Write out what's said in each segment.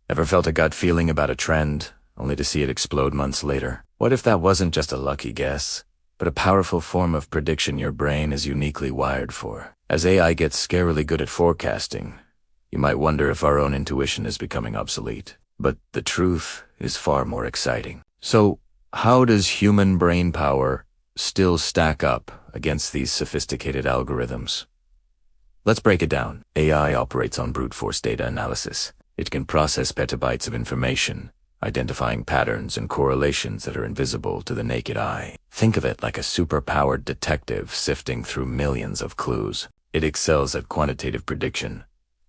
Ever felt a gut feeling about a trend, only to see it explode months later? What if that wasn't just a lucky guess, but a powerful form of prediction your brain is uniquely wired for? As AI gets scarily good at forecasting, you might wonder if our own intuition is becoming obsolete. But the truth is far more exciting. So, how does human brain power still stack up against these sophisticated algorithms? Let's break it down. AI operates on brute force data analysis. It can process petabytes of information, identifying patterns and correlations that are invisible to the naked eye. Think of it like a super-powered detective sifting through millions of clues. It excels at quantitative prediction,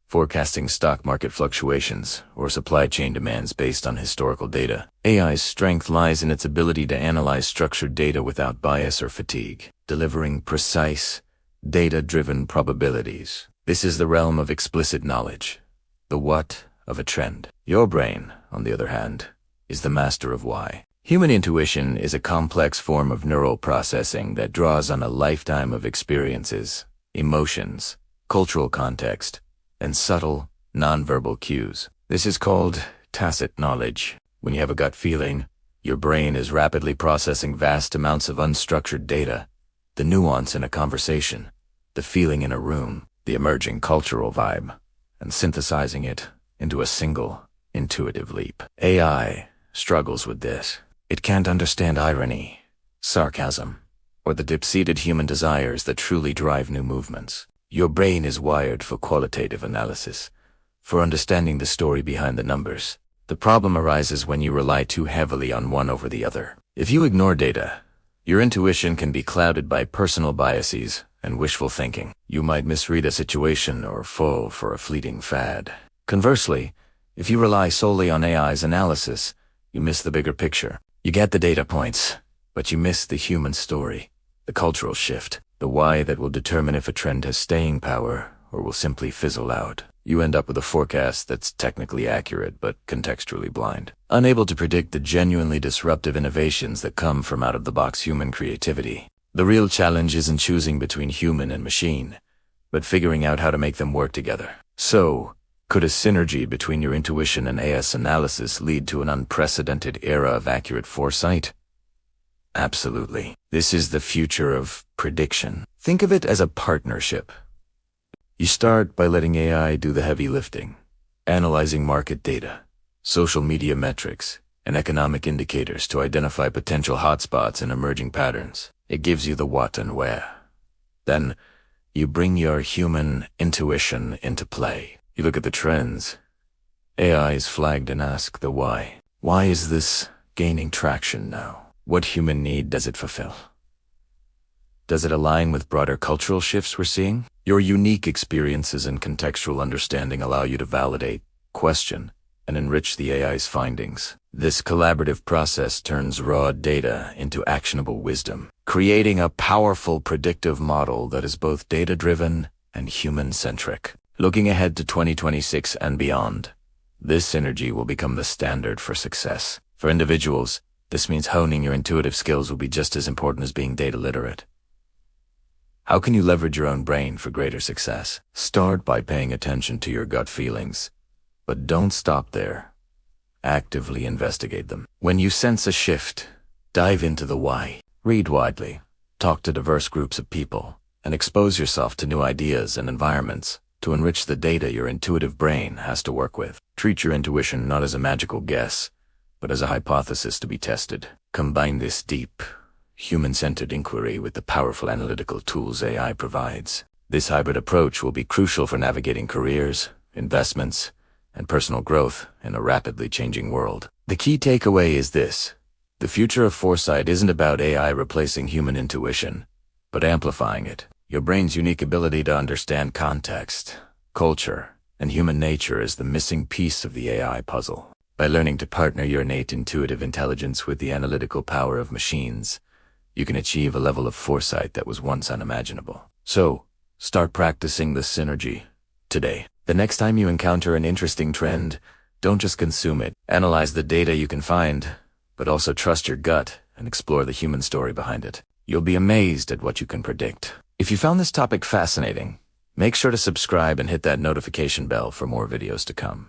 forecasting stock market fluctuations or supply chain demands based on historical data. AI's strength lies in its ability to analyze structured data without bias or fatigue, delivering precise, data-driven probabilities. This is the realm of explicit knowledge, the what of a trend. Your brain, on the other hand, is the master of why. Human intuition is a complex form of neural processing that draws on a lifetime of experiences, emotions, cultural context, and subtle, nonverbal cues. This is called tacit knowledge. When you have a gut feeling, your brain is rapidly processing vast amounts of unstructured data, the nuance in a conversation, the feeling in a room, the emerging cultural vibe, and synthesizing it into a single, intuitive leap. AI struggles with this. It can't understand irony, sarcasm, or the deep-seated human desires that truly drive new movements. Your brain is wired for qualitative analysis, for understanding the story behind the numbers. The problem arises when you rely too heavily on one over the other. If you ignore data, your intuition can be clouded by personal biases and wishful thinking. You might misread a situation or fall for a fleeting fad. Conversely, if you rely solely on AI's analysis, you miss the bigger picture. You get the data points, but you miss the human story, the cultural shift, the why that will determine if a trend has staying power or will simply fizzle out. You end up with a forecast that's technically accurate but contextually blind, unable to predict the genuinely disruptive innovations that come from out-of-the-box human creativity. The real challenge isn't choosing between human and machine, but figuring out how to make them work together. So, could a synergy between your intuition and AI's analysis lead to an unprecedented era of accurate foresight? Absolutely. This is the future of prediction. Think of it as a partnership. You start by letting AI do the heavy lifting, analyzing market data, social media metrics, and economic indicators to identify potential hotspots and emerging patterns. It gives you the what and where. Then, you bring your human intuition into play. You look at the trends. AI is flagged and ask the why. Why is this gaining traction now? What human need does it fulfill? Does it align with broader cultural shifts we're seeing? Your unique experiences and contextual understanding allow you to validate, question, and enrich the AI's findings. This collaborative process turns raw data into actionable wisdom, creating a powerful predictive model that is both data-driven and human-centric. Looking ahead to 2026 and beyond, this synergy will become the standard for success. For individuals, this means honing your intuitive skills will be just as important as being data literate. How can you leverage your own brain for greater success? Start by paying attention to your gut feelings, but don't stop there. Actively investigate them. When you sense a shift, dive into the why. Read widely, talk to diverse groups of people, and expose yourself to new ideas and environments to enrich the data your intuitive brain has to work with. Treat your intuition not as a magical guess, but as a hypothesis to be tested. Combine this deep, human-centered inquiry with the powerful analytical tools AI provides. This hybrid approach will be crucial for navigating careers, investments, and personal growth in a rapidly changing world. The key takeaway is this: the future of foresight isn't about AI replacing human intuition, but amplifying it. Your brain's unique ability to understand context, culture, and human nature is the missing piece of the AI puzzle. By learning to partner your innate intuitive intelligence with the analytical power of machines, you can achieve a level of foresight that was once unimaginable. So, start practicing this synergy today. The next time you encounter an interesting trend, don't just consume it. Analyze the data you can find, but also trust your gut and explore the human story behind it. You'll be amazed at what you can predict. If you found this topic fascinating, make sure to subscribe and hit that notification bell for more videos to come.